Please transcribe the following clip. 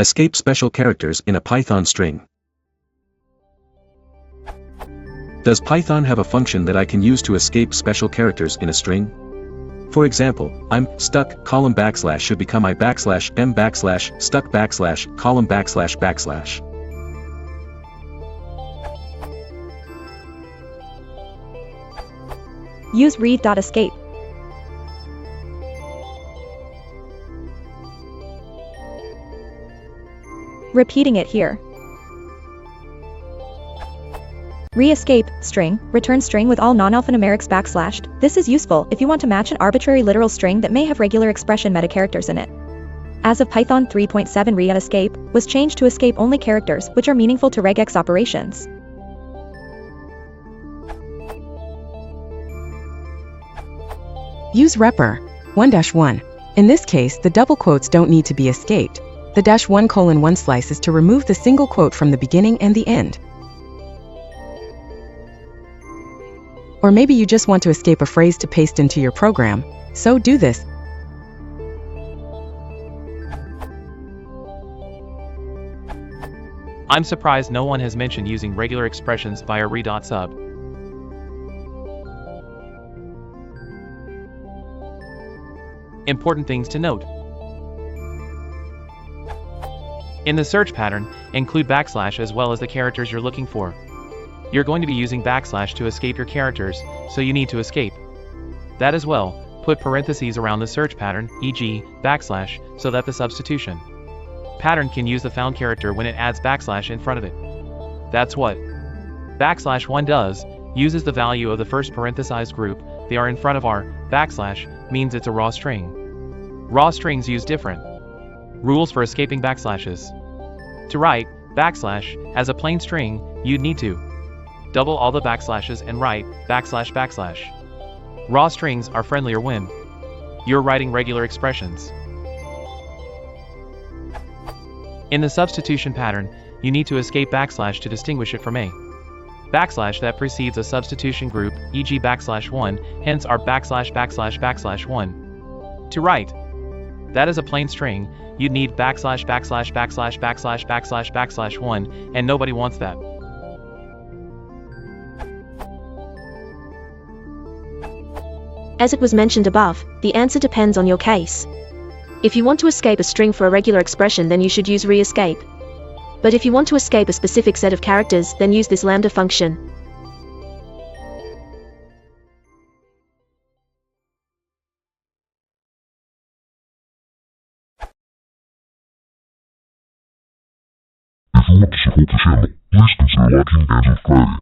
Escape special characters in a Python string. Does Python have a function that I can use to escape special characters in a string? For example, I'm stuck column backslash should become I backslash m backslash stuck backslash column backslash backslash. Use read.escape. Repeating it here. Re-escape, string, return string with all non-alphanumerics backslashed. This is useful if you want to match an arbitrary literal string that may have regular expression meta characters in it. As of Python 3.7, re-escape was changed to escape only characters which are meaningful to regex operations. Use repr 1-1. In this case, the double quotes don't need to be escaped. The -1:1 slice is to remove the single quote from the beginning and the end. Or maybe you just want to escape a phrase to paste into your program, so do this. I'm surprised no one has mentioned using regular expressions via re.sub. Important things to note. In the search pattern, include backslash as well as the characters you're looking for. You're going to be using backslash to escape your characters, so you need to escape that as well. Put parentheses around the search pattern, e.g., backslash, so that the substitution pattern can use the found character when it adds backslash in front of it. That's what \1 does, uses the value of the first parenthesized group they are in front of our backslash, means it's a raw string. Raw strings use different rules for escaping backslashes. To write backslash as a plain string, you'd need to double all the backslashes and write \\. Raw strings are friendlier when you're writing regular expressions. In the substitution pattern, you need to escape backslash to distinguish it from a backslash that precedes a substitution group, e.g. \1, hence our \\\1. To write that is a plain string, you'd need \\\1, and nobody wants that. As it was mentioned above, the answer depends on your case. If you want to escape a string for a regular expression, then you should use re-escape. But if you want to escape a specific set of characters, then use this lambda function. If you want to support the channel, please consider liking and subscribing.